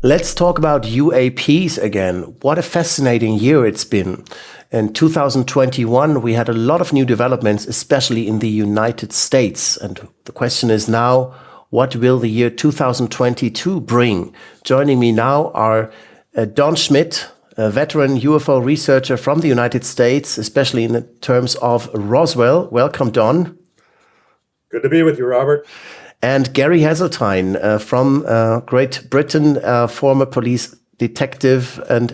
Let's talk about UAPs again. What a fascinating year it's been. In 2021, we had a lot of new developments, especially in the United States. And the question is now, what will the year 2022 bring? Joining me now are Don Schmitt, a veteran UFO researcher from the United States, especially in terms of Roswell. Welcome, Don. Good to be with you, Robert. And Gary Heseltine from Great Britain, former police detective and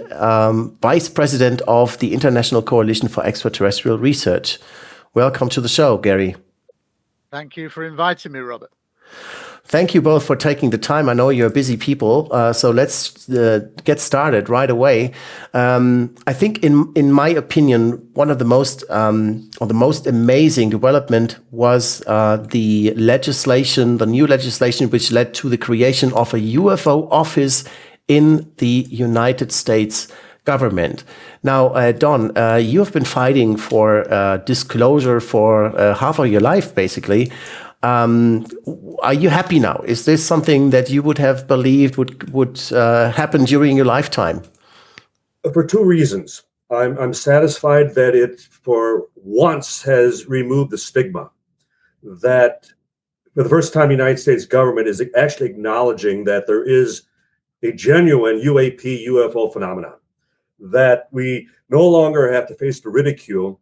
vice president of the International Coalition for Extraterrestrial Research. Welcome to the show, Gary. Thank you for inviting me, Robert. Thank you both for taking the time. I know you're busy people, so let's get started right away. I think, in my opinion, one of the most amazing development was the new legislation which led to the creation of a UFO office in the United States government. Now, Don, you have been fighting for disclosure for half of your life, basically. Are you happy now? Is this something that you would have believed would happen during your lifetime? For two reasons. I'm satisfied that it, for once, has removed the stigma. That for the first time, the United States government is actually acknowledging that there is a genuine UAP UFO phenomenon. That we no longer have to face the ridicule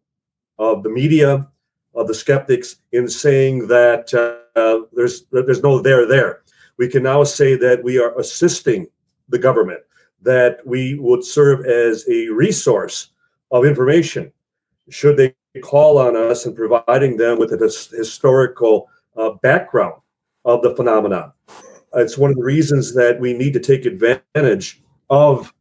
of the media, of the skeptics, in saying that there's no there. We can now say that we are assisting the government, that we would serve as a resource of information should they call on us, and providing them with a historical background of the phenomenon. It's one of the reasons that we need to take advantage of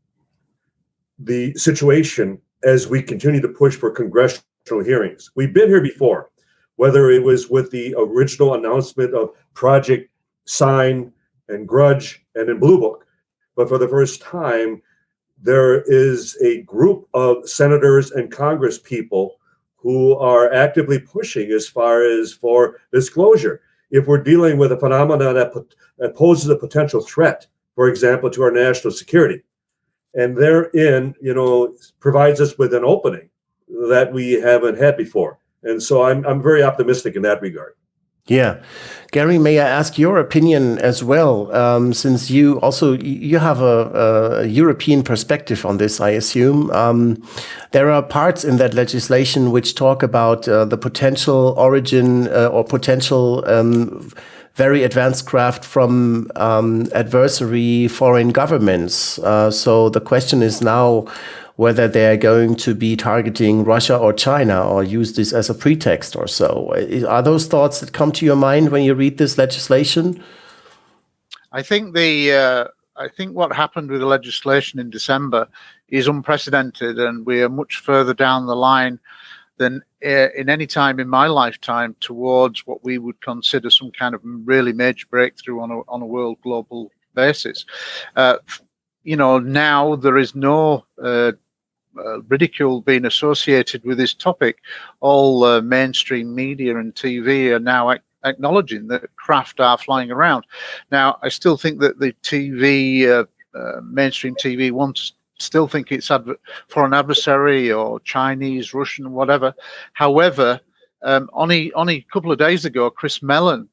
the situation as we continue to push for congressional hearings. We've been here before, whether it was with the original announcement of Project Sign and Grudge and in Blue Book. But for the first time, there is a group of senators and Congress people who are actively pushing as far as for disclosure. If we're dealing with a phenomenon that poses a potential threat, for example, to our national security, and therein, provides us with an opening that we haven't had before. And so I'm very optimistic in that regard. Yeah. Gary, may I ask your opinion as well? Since you have a European perspective on this, I assume. There are parts in that legislation which talk about the potential origin or potential very advanced craft from adversary foreign governments. So the question is now whether they're going to be targeting Russia or China or use this as a pretext or so. Are those thoughts that come to your mind when you read this legislation? I think what happened with the legislation in December is unprecedented, and we are much further down the line than in any time in my lifetime towards what we would consider some kind of really major breakthrough on a world global basis. Now there is no ridicule being associated with this topic. All mainstream media and TV are now acknowledging that craft are flying around. Now, I still think that the mainstream TV still think it's for an adversary or Chinese, Russian, whatever. However, only a couple of days ago, Chris Mellon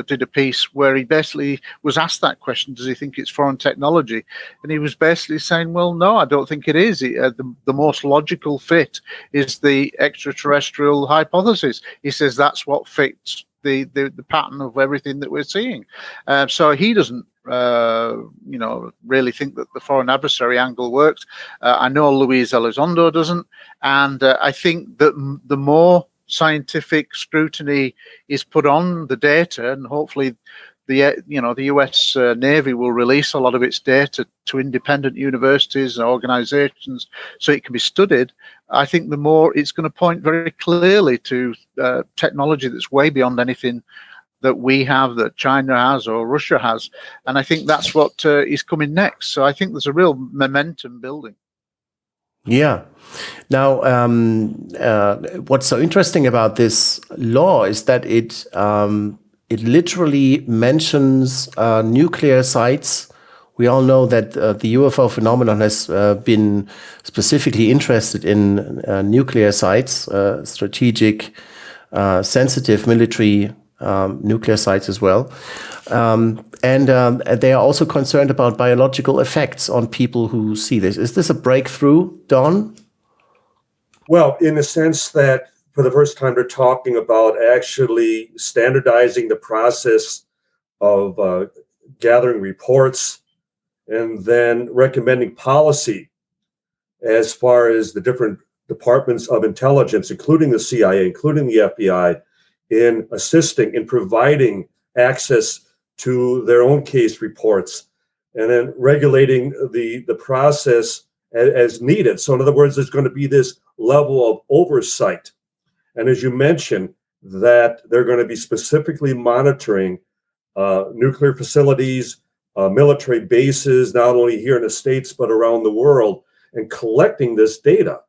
did a piece where he basically was asked that question: does he think it's foreign technology? And he was basically saying, well, no, I don't think it is. The most logical fit is the extraterrestrial hypothesis. He says that's what fits the pattern of everything that we're seeing. So he doesn't really think that the foreign adversary angle works. I know Luis Elizondo doesn't. And I think that the more scientific scrutiny is put on the data, and hopefully the US Navy will release a lot of its data to independent universities and organizations so it can be studied. I think the more it's going to point very clearly to technology that's way beyond anything that we have, that China has or Russia has. And I think that's what is coming next. So I think there's a real momentum building. Yeah. Now, what's so interesting about this law is that it literally mentions nuclear sites We all know that the UFO phenomenon has been specifically interested in nuclear sites, strategic, sensitive military nuclear sites as well. And they are also concerned about biological effects on people who see this. Is this a breakthrough, Don? Well, in the sense that for the first time, they're talking about actually standardizing the process of gathering reports and then recommending policy as far as the different departments of intelligence, including the CIA, including the FBI, in assisting, in providing access to their own case reports, and then regulating the process as needed. So in other words, there's going to be this level of oversight. And as you mentioned, that they're going to be specifically monitoring nuclear facilities, military bases, not only here in the States, but around the world, and collecting this data.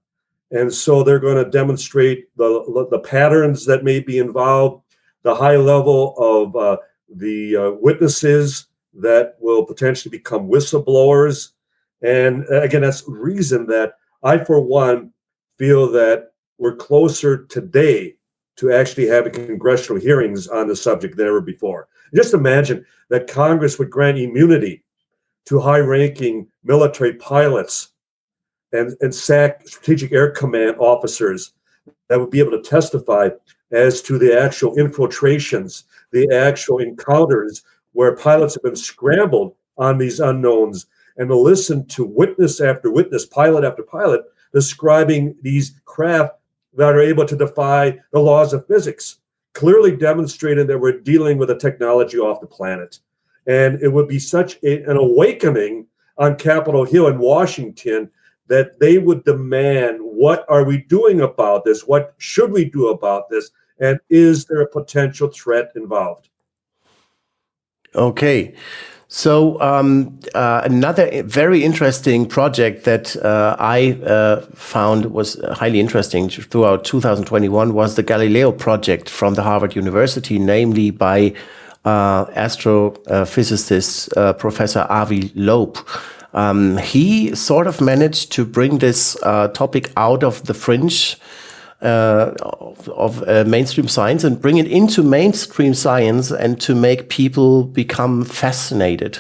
And so they're going to demonstrate the patterns that may be involved, the high level of the witnesses that will potentially become whistleblowers. And again, that's the reason that I, for one, feel that we're closer today to actually having congressional hearings on the subject than ever before. Just imagine that Congress would grant immunity to high-ranking military pilots and SAC, Strategic Air Command officers, that would be able to testify as to the actual infiltrations, the actual encounters where pilots have been scrambled on these unknowns, and to listen to witness after witness, pilot after pilot, describing these craft that are able to defy the laws of physics, clearly demonstrating that we're dealing with a technology off the planet. And it would be such an awakening on Capitol Hill in Washington that they would demand, what are we doing about this? What should we do about this? And is there a potential threat involved? Okay. So another very interesting project that I found was highly interesting throughout 2021 was the Galileo Project from the Harvard University, namely by astrophysicist Professor Avi Loeb. He sort of managed to bring this topic out of the fringe of mainstream science and bring it into mainstream science, and to make people become fascinated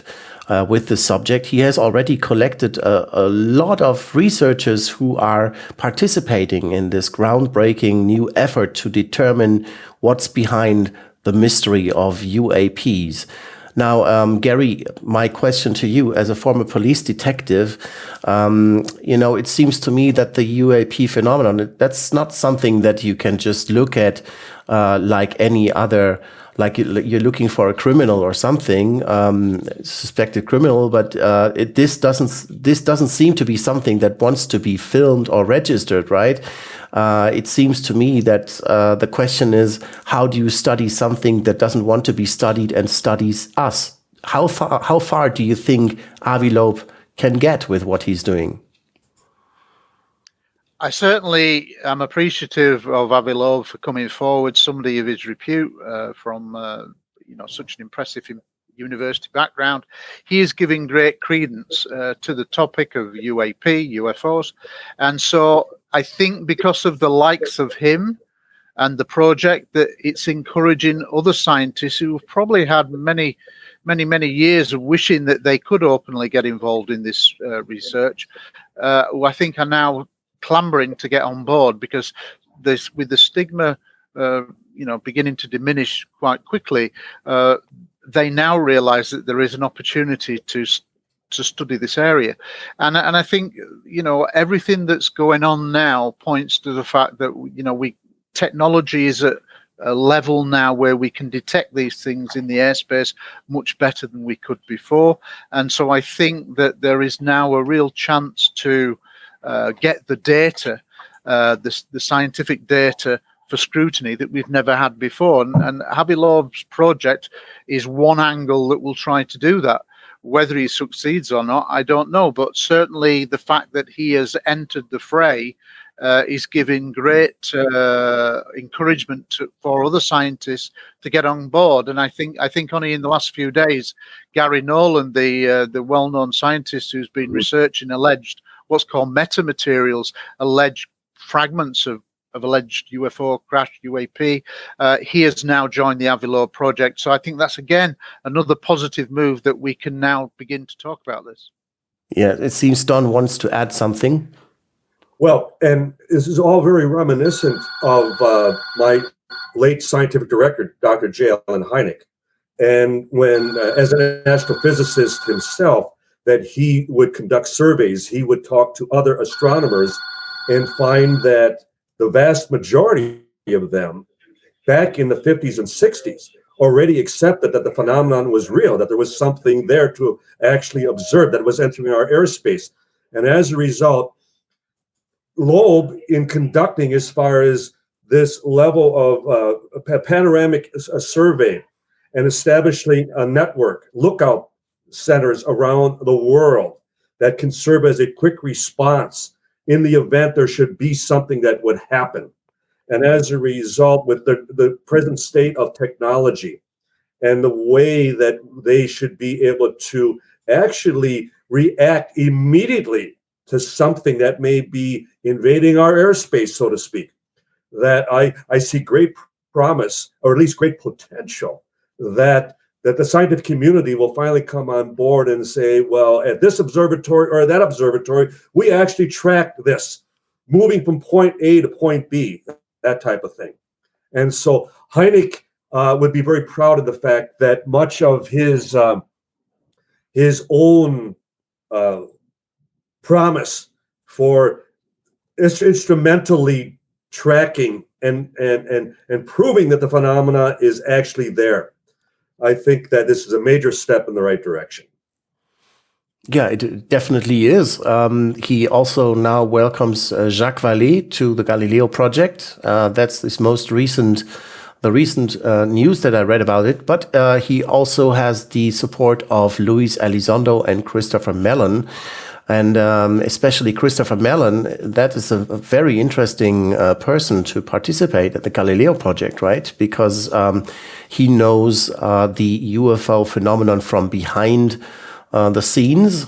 with the subject. He has already collected a lot of researchers who are participating in this groundbreaking new effort to determine what's behind the mystery of UAPs. Now, Gary, my question to you as a former police detective, it seems to me that the UAP phenomenon, that's not something that you can just look at like any other, like you're looking for a criminal or something, suspected criminal, but this doesn't seem to be something that wants to be filmed or registered, right? It seems to me that the question is, how do you study something that doesn't want to be studied and studies us? How far do you think Avi Loeb can get with what he's doing? I certainly am appreciative of Avi Loeb for coming forward, somebody of his repute from such an impressive university background. He is giving great credence to the topic of UAP, UFOs, and so I think because of the likes of him and the project, that it's encouraging other scientists who have probably had many years of wishing that they could openly get involved in this research, who I think are now clambering to get on board, because with the stigma beginning to diminish quite quickly, they now realize that there is an opportunity to study this area, and I think everything that's going on now points to the fact that technology is at a level now where we can detect these things in the airspace much better than we could before, and so I think that there is now a real chance to get the data, the scientific data, for scrutiny that we've never had before, and Avi Loeb's project is one angle that will try to do that. Whether he succeeds or not, I don't know, but certainly the fact that he has entered the fray is giving great encouragement for other scientists to get on board. And I think only in the last few days, Gary Nolan, the well-known scientist who's been researching what's called metamaterials, alleged fragments of alleged UFO crash, UAP. He has now joined the Avi Loeb Project. So I think that's, again, another positive move that we can now begin to talk about this. Yeah, it seems Don wants to add something. Well, and this is all very reminiscent of my late scientific director, Dr. J. Allen Hynek. And when, as an astrophysicist himself, that he would conduct surveys, he would talk to other astronomers and find that the vast majority of them back in the 50s and 60s already accepted that the phenomenon was real, that there was something there to actually observe that was entering our airspace. And as a result, Loeb, in conducting as far as this level of a panoramic survey and establishing a network, lookout centers around the world that can serve as a quick response in the event there should be something that would happen. And as a result, with the present state of technology and the way that they should be able to actually react immediately to something that may be invading our airspace, so to speak, that I see great promise, or at least great potential, that the scientific community will finally come on board and say, well, at this observatory or that observatory, we actually tracked this, moving from point A to point B, that type of thing. And so Hynek would be very proud of the fact that much of his own promise for instrumentally tracking and proving that the phenomena is actually there. I think that this is a major step in the right direction. Yeah, it definitely is. He also now welcomes Jacques Vallée to the Galileo Project. That's his most recent news that I read about it. But he also has the support of Luis Elizondo and Christopher Mellon. And especially Christopher Mellon, that is a very interesting person to participate at the Galileo Project, right? Because he knows the UFO phenomenon from behind the scenes.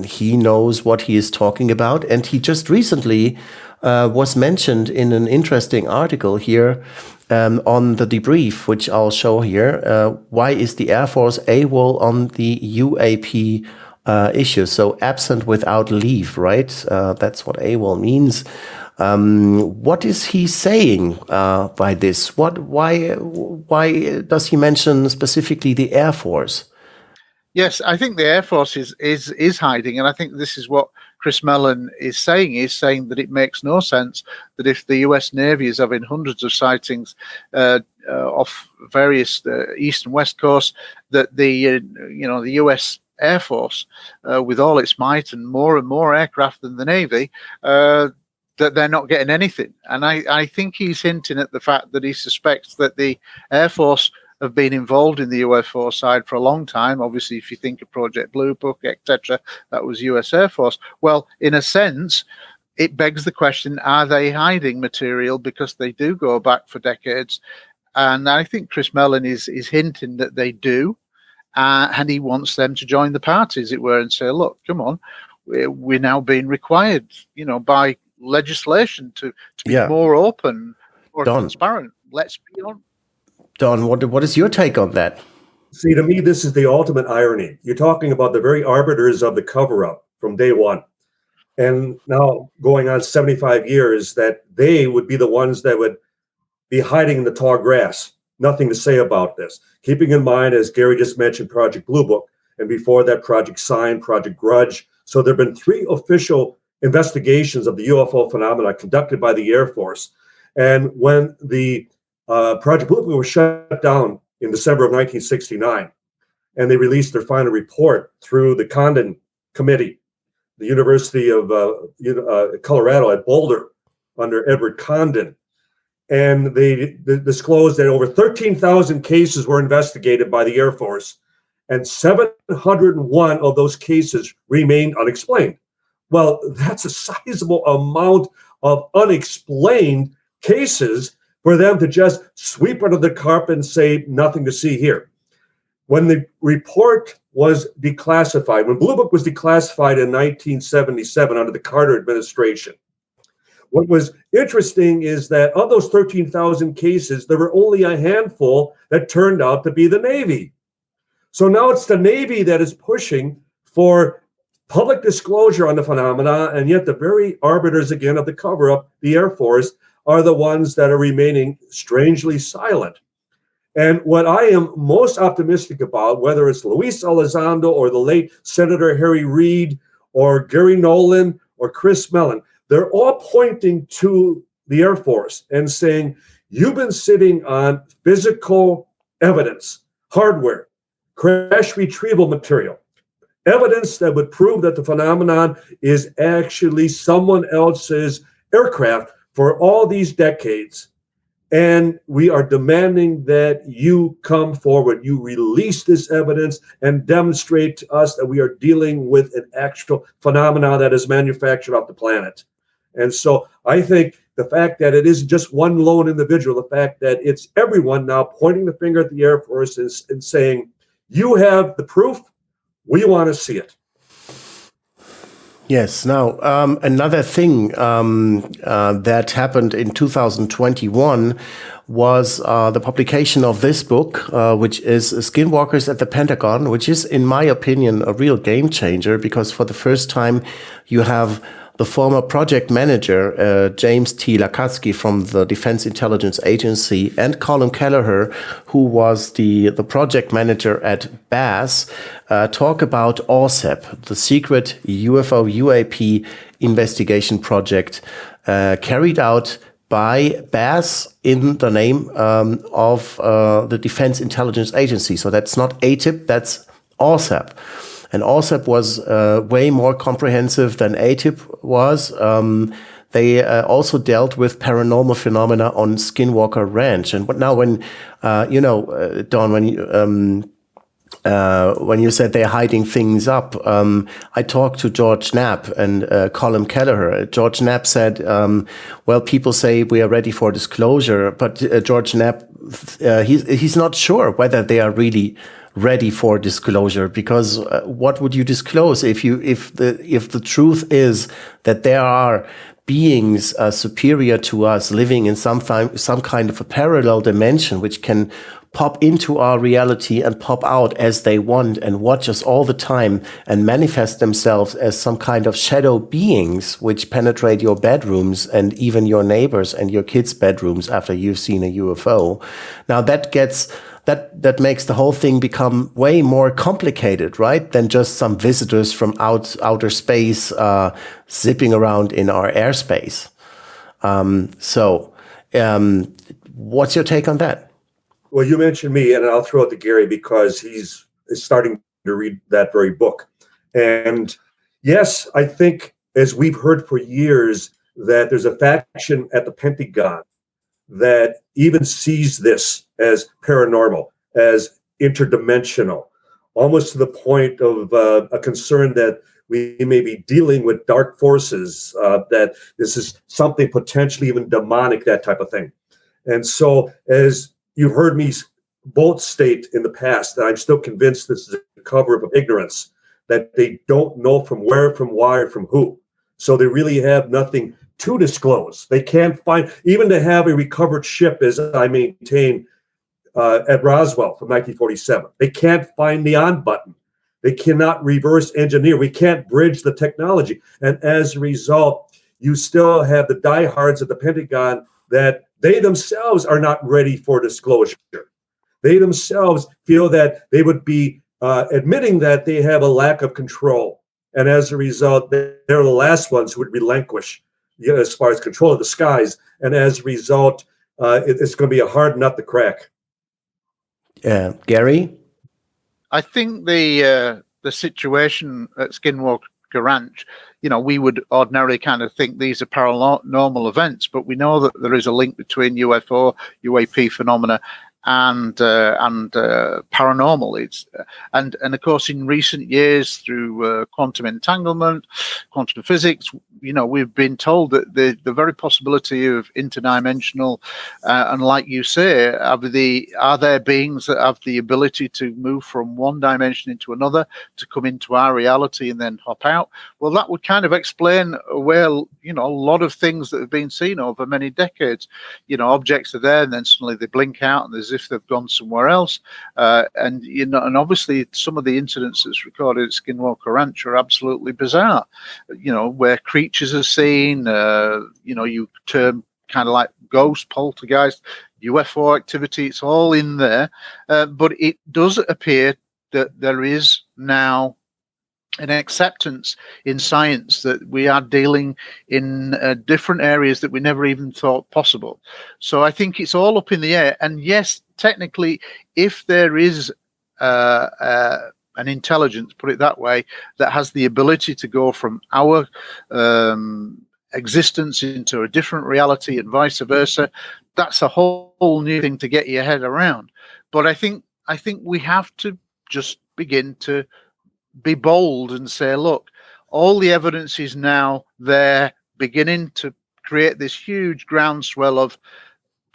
He knows what he is talking about. And he just recently was mentioned in an interesting article here on the debrief, which I'll show here. Why is the Air Force AWOL on the UAP issue? So absent without leave, right? That's what AWOL means. What is he saying by this? Why does he mention specifically the Air Force? Yes, I think the Air Force is hiding, and I think this is what Chris Mellon is saying that it makes no sense that if the US Navy is having hundreds of sightings off various east and west coasts, that the US Air Force, with all its might and more aircraft than the Navy, that they're not getting anything. And I think he's hinting at the fact that he suspects that the Air Force have been involved in the UFO side for a long time. Obviously, if you think of Project Blue Book, etc., that was US Air Force. Well, in a sense, it begs the question, are they hiding material? Because they do go back for decades. And I think Chris Mellon is hinting that they do. And he wants them to join the party, as it were, and say, look, come on, we're now being required, by legislation to be more open or transparent. Let's be on. Don, what is your take on that? See, to me, this is the ultimate irony. You're talking about the very arbiters of the cover-up from day one. And now going on 75 years, that they would be the ones that would be hiding in the tall grass. Nothing to say about this. Keeping in mind, as Gary just mentioned, Project Blue Book, and before that, Project Sign, Project Grudge. So there have been 3 official investigations of the UFO phenomena conducted by the Air Force. And when the Project Blue Book was shut down in December of 1969, and they released their final report through the Condon Committee, the University of Colorado at Boulder, under Edward Condon. And they disclosed that over 13,000 cases were investigated by the Air Force, and 701 of those cases remained unexplained. Well, that's a sizable amount of unexplained cases for them to just sweep under the carpet and say nothing to see here. When the report was declassified, when Blue Book was declassified in 1977 under the Carter administration, what was interesting is that of those 13,000 cases, there were only a handful that turned out to be the Navy. So now it's the Navy that is pushing for public disclosure on the phenomena, and yet the very arbiters, again, of the cover-up, the Air Force, are the ones that are remaining strangely silent. And what I am most optimistic about, whether it's Luis Elizondo or the late Senator Harry Reid or Gary Nolan or Chris Mellon, they're all pointing to the Air Force and saying, you've been sitting on physical evidence, hardware, crash retrieval material, evidence that would prove that the phenomenon is actually someone else's aircraft for all these decades. And we are demanding that you come forward, you release this evidence and demonstrate to us that we are dealing with an actual phenomenon that is manufactured off the planet. And so I think the fact that it isn't just one lone individual, the fact that it's everyone now pointing the finger at the Air Force and saying, you have the proof, we want to see it. Yes. Now, another thing that happened in 2021 was the publication of this book, which is Skinwalkers at the Pentagon, which is, in my opinion, a real game changer, because for the first time you have the former project manager, James T. Lakatsky from the Defense Intelligence Agency, and Colin Kelleher, who was the project manager at BAS, talk about ORCEP, the secret UFO UAP investigation project carried out by BAS in the name of the Defense Intelligence Agency. So that's not ATIP, that's ORCEP. And ORCEP was way more comprehensive than ATIP was. They also dealt with paranormal phenomena on Skinwalker Ranch. And now, when Don, when you said they're hiding things up, I talked to George Knapp and Colin Kelleher. George Knapp said, well, people say we are ready for disclosure, but George Knapp, he's not sure whether they are really ready for disclosure, because what would you disclose if the truth is that there are beings superior to us living in some kind of a parallel dimension which can pop into our reality and pop out as they want and watch us all the time and manifest themselves as some kind of shadow beings which penetrate your bedrooms and even your neighbors and your kids' bedrooms after you've seen a UFO. Now that makes the whole thing become way more complicated, right? Than just some visitors from outer space zipping around in our airspace. What's your take on that? Well, you mentioned me, and I'll throw it to Gary because he's starting to read that very book. And yes, I think, as we've heard for years, that there's a faction at the Pentagon that even sees this as paranormal, as interdimensional, almost to the point of a concern that we may be dealing with dark forces, that this is something potentially even demonic, that type of thing. And so, as you've heard me both state in the past, that I'm still convinced this is a cover-up of ignorance, that they don't know from where, from why, or from who. So they really have nothing to disclose. They can't find, even to have a recovered ship, as I maintain, at Roswell from 1947. They can't find the on button. They cannot reverse engineer. We can't bridge the technology. And as a result, you still have the diehards at the Pentagon that they themselves are not ready for disclosure. They themselves feel that they would be admitting that they have a lack of control. And as a result, they're the last ones who would relinquish as far as control of the skies. And as a result, it's going to be a hard nut to crack. Gary? I think the situation at Skinwalker Ranch, we would ordinarily kind of think these are paranormal events, but we know that there is a link between UFO, UAP phenomena and paranormal. It's and of course in recent years through quantum entanglement, quantum physics, we've been told that the very possibility of interdimensional and, like you say, are there beings that have the ability to move from one dimension into another, to come into our reality and then hop out? Well, that would kind of explain away, a lot of things that have been seen over many decades. Objects are there and then suddenly they blink out and as if they've gone somewhere else. And obviously some of the incidents that's recorded at Skinwalker Ranch are absolutely bizarre. Where creatures are seen, you term kind of like ghost, poltergeist, UFO activity, it's all in there. But it does appear that there is now an acceptance in science that we are dealing in different areas that we never even thought possible. So I think it's all up in the air. And yes, technically, if there is an intelligence, put it that way, that has the ability to go from our existence into a different reality and vice versa, that's a whole new thing to get your head around. But I think we have to just begin to be bold and say, look, all the evidence is now there, beginning to create this huge groundswell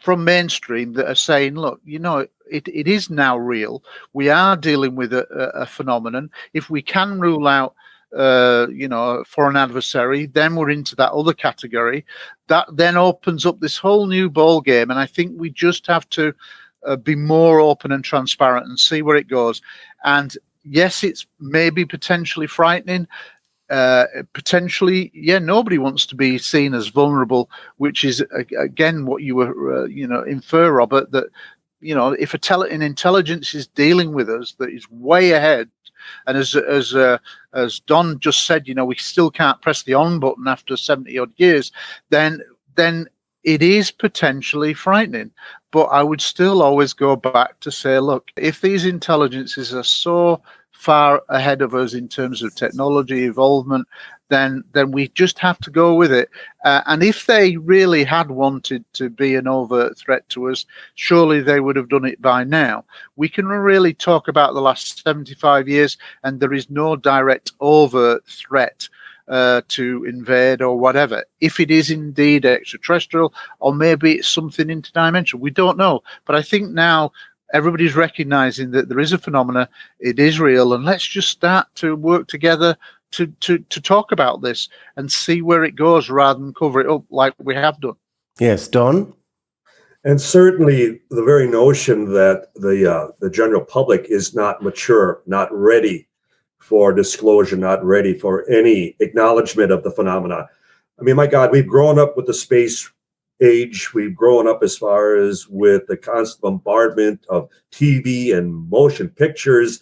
from mainstream that are saying, look, it is now real. We are dealing with a phenomenon. If we can rule out for an adversary, then we're into that other category. That then opens up this whole new ball game. And I think we just have to be more open and transparent and see where it goes. And yes, it's maybe potentially frightening. Potentially, nobody wants to be seen as vulnerable, which is again what you were, infer, Robert, that if an intelligence is dealing with us that is way ahead, and as Don just said, we still can't press the on button after 70 odd years, then it is potentially frightening. But I would still always go back to say, look, if these intelligences are so far ahead of us in terms of technology evolvement, then we just have to go with it. And if they really had wanted to be an overt threat to us, surely they would have done it by now. We can really talk about the last 75 years, and there is no direct overt threat to invade or whatever. If it is indeed extraterrestrial, or maybe it's something interdimensional, we don't know. But I think now everybody's recognizing that there is a phenomena, it is real, and let's just start to work together to talk about this and see where it goes rather than cover it up like we have done. Yes, Don? And certainly the very notion that the general public is not mature, not ready for disclosure, not ready for any acknowledgement of the phenomena. I mean, my God, we've grown up with the space age. We've grown up as far as with the constant bombardment of TV and motion pictures,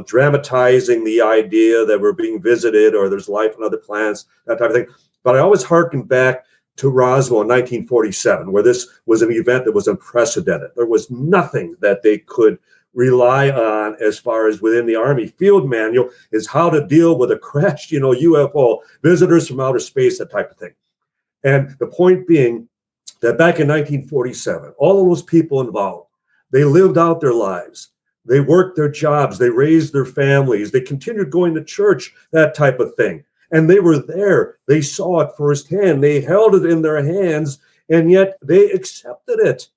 dramatizing the idea that we're being visited or there's life on other planets, that type of thing. But I always harken back to Roswell in 1947, where this was an event that was unprecedented. There was nothing that they could rely on as far as within the Army field manual is how to deal with a crashed, UFO, visitors from outer space, that type of thing. And the point being that back in 1947, all of those people involved, they lived out their lives. They worked their jobs. They raised their families. They continued going to church, that type of thing. And they were there. They saw it firsthand. They held it in their hands, and yet they accepted it.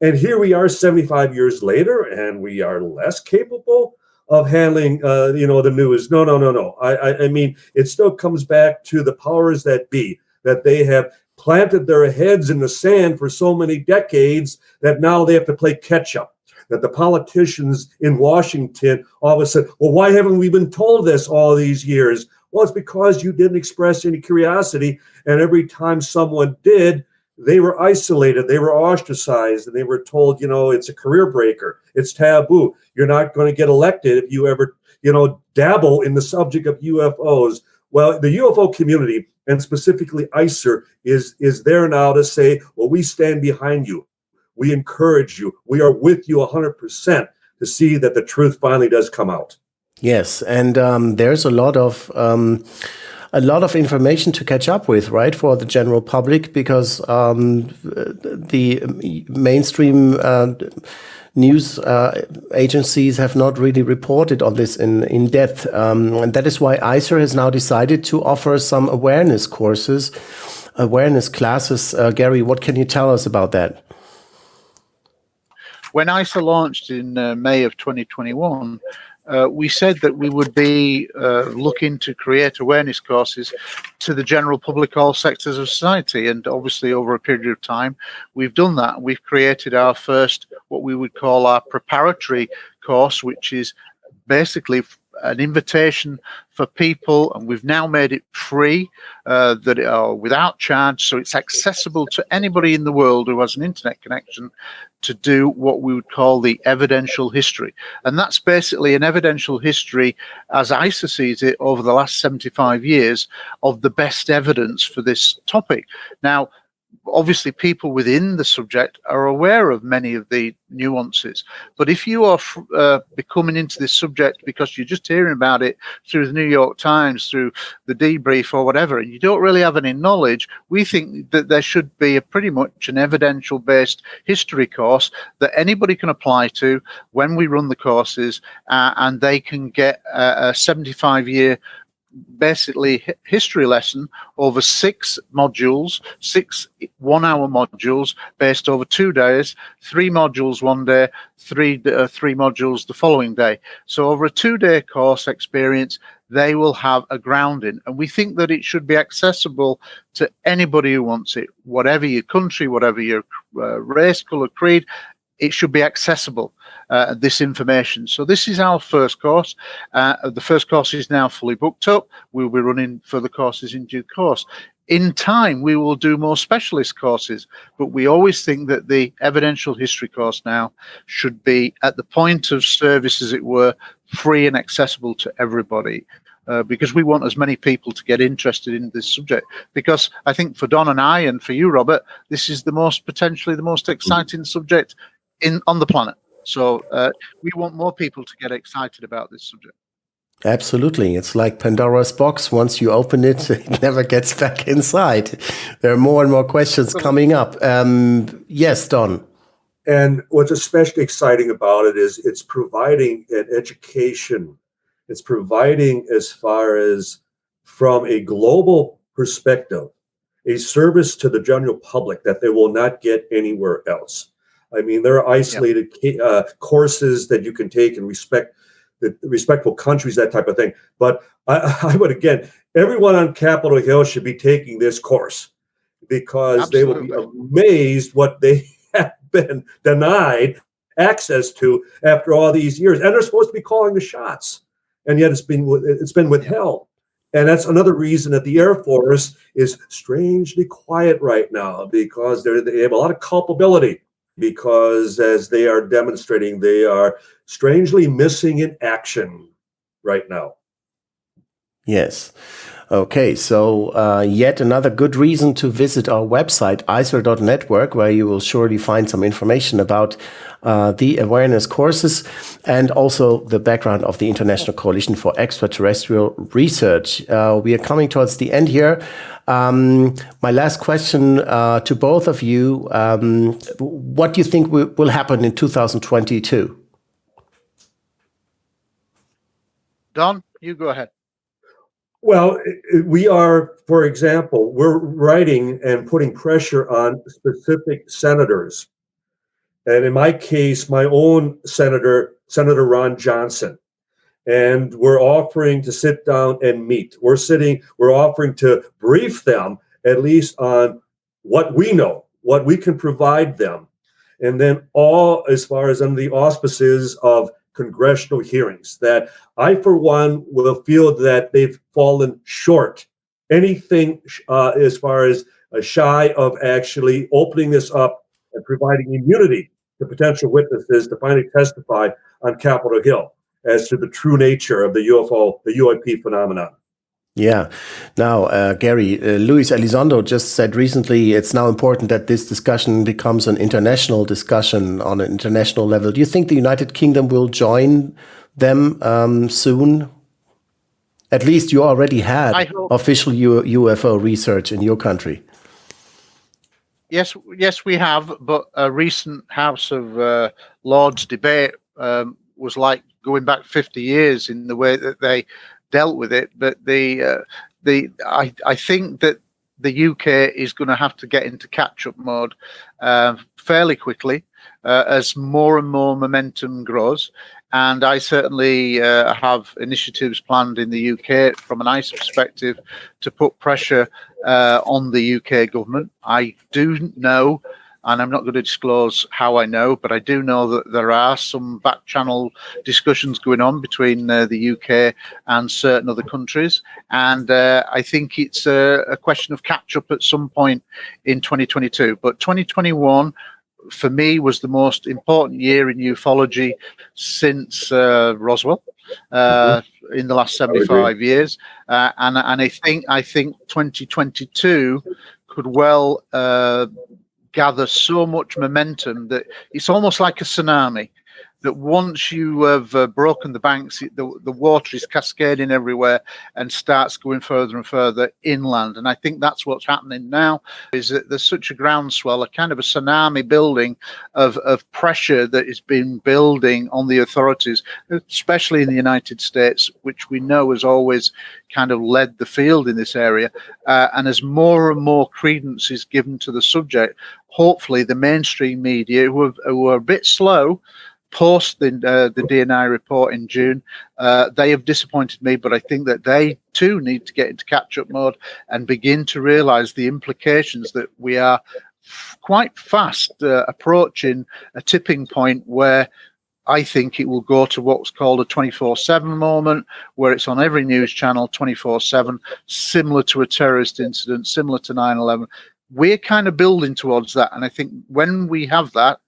And here we are 75 years later, and we are less capable of handling, the news. No. I mean, it still comes back to the powers that be, that they have planted their heads in the sand for so many decades that now they have to play catch up. That the politicians in Washington all of a sudden, well, why haven't we been told this all these years? Well, it's because you didn't express any curiosity. And every time someone did, they were isolated, they were ostracized, and they were told, it's a career breaker. It's taboo. You're not going to get elected if you ever, dabble in the subject of UFOs. Well, the UFO community, and specifically ICER, is there now to say, well, we stand behind you. We encourage you. We are with you 100% to see that the truth finally does come out. Yes, and there's a lot of information to catch up with, right, for the general public, because the mainstream news agencies have not really reported on this in depth. And that is why ICER has now decided to offer some awareness courses, awareness classes. Gary, what can you tell us about that? When ICER launched in May of 2021, we said that we would be looking to create awareness courses to the general public, all sectors of society. And obviously, over a period of time, we've done that. We've created our first, what we would call our preparatory course, which is basically an invitation for people, and we've now made it free, without charge, so it's accessible to anybody in the world who has an internet connection to do what we would call the evidential history. And that's basically an evidential history, as ICER sees it, over the last 75 years of the best evidence for this topic. Now, obviously, people within the subject are aware of many of the nuances. But if you are becoming into this subject because you're just hearing about it through the New York Times, through the debrief or whatever, and you don't really have any knowledge, we think that there should be pretty much an evidential-based history course that anybody can apply to when we run the courses, and they can get a 75-year basically history lesson over 6 modules, 6 one-hour modules based over 2 days, 3 modules one day, 3 modules the following day. So over a 2-day course experience, they will have a grounding, and we think that it should be accessible to anybody who wants it, whatever your country, whatever your race, color, creed. It should be accessible, this information. So this is our first course. The first course is now fully booked up. We'll be running further courses in due course. In time, we will do more specialist courses, but we always think that the evidential history course now should be at the point of service, as it were, free and accessible to everybody. Because we want as many people to get interested in this subject. Because I think for Don and I, and for you, Robert, this is potentially the most exciting subject on the planet. So we want more people to get excited about this subject. Absolutely. It's like Pandora's box. Once you open it, it never gets back inside. There are more and more questions coming up. Yes, Don. And what's especially exciting about it is it's providing an education. It's providing, as far as from a global perspective, a service to the general public that they will not get anywhere else. I mean, there are isolated courses that you can take in respectful countries, that type of thing. But I would, again, everyone on Capitol Hill should be taking this course, because Absolutely. They will be amazed what they have been denied access to after all these years. And they're supposed to be calling the shots, and yet it's been withheld. And that's another reason that the Air Force is strangely quiet right now, because they have a lot of culpability. Because as they are demonstrating, they are strangely missing in action right now. Yes. Okay, so yet another good reason to visit our website, ICER.network, where you will surely find some information about the awareness courses and also the background of the International Coalition for Extraterrestrial Research. We are coming towards the end here. My last question to both of you, what do you think will happen in 2022? Don, you go ahead. Well, we are, for example, we're writing and putting pressure on specific senators. And in my case, my own Senator Ron Johnson. And we're offering to sit down and meet. We're offering to brief them at least on what we know, what we can provide them. And then all as far as under the auspices of congressional hearings, that I, for one, will feel that they've fallen short. Anything as far as shy of actually opening this up and providing immunity to potential witnesses to finally testify on Capitol Hill as to the true nature of the UFO, the UAP phenomenon. Yeah. Now, Gary, Luis Elizondo just said recently it's now important that this discussion becomes an international discussion on an international level. Do you think the United Kingdom will join them soon? At least you already had official UFO research in your country. yes, we have. But a recent House of Lords debate was like going back 50 years in the way that they dealt with it. But I think that the UK is going to have to get into catch-up mode fairly quickly as more and more momentum grows. And I certainly have initiatives planned in the UK from an ICER perspective to put pressure on the UK government. I do know, and I'm not going to disclose how I know, but I do know that there are some back channel discussions going on between the UK and certain other countries. And I think it's a question of catch up at some point in 2022. But 2021, for me, was the most important year in ufology since Roswell in the last 75 years. And I think 2022 could well gather so much momentum that it's almost like a tsunami, that once you have broken the banks, the water is cascading everywhere and starts going further and further inland. And I think that's what's happening now, is that there's such a groundswell, a kind of a tsunami building of pressure that has been building on the authorities, especially in the United States, which we know has always kind of led the field in this area. And as more and more credence is given to the subject, hopefully the mainstream media, who are a bit slow, post the DNI report in June, they have disappointed me, but I think that they too need to get into catch-up mode and begin to realize the implications that we are quite fast approaching a tipping point where I think it will go to what's called a 24/7 moment, where it's on every news channel 24/7, similar to a terrorist incident, similar to 9/11. We're kind of building towards that, and I think when we have that,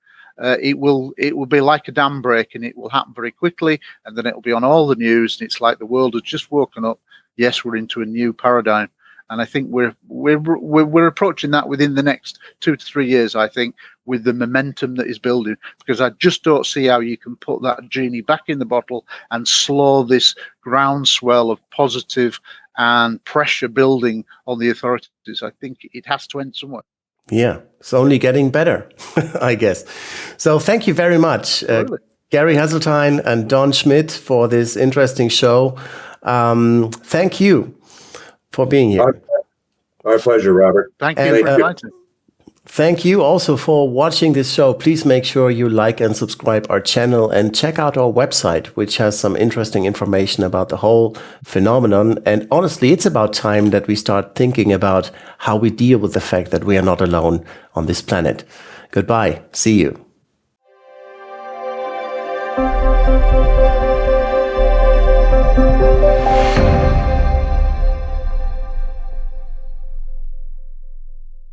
it will be like a dam break, and it will happen very quickly, and then it will be on all the news, and it's like the world has just woken up. Yes, we're into a new paradigm, and I think we're approaching that within the next 2 to 3 years. I think, with the momentum that is building, because I just don't see how you can put that genie back in the bottle and slow this groundswell of positive and pressure building on the authorities. I think it has to end somewhere. Yeah, it's only getting better, I guess. So thank you very much, Gary Heseltine and Don Schmitt, for this interesting show. Thank you for being here. Our pleasure, Robert. Thank you. Thank you also for watching this show. Please make sure you like and subscribe our channel and check out our website, which has some interesting information about the whole phenomenon. And honestly, it's about time that we start thinking about how we deal with the fact that we are not alone on this planet. Goodbye. See you.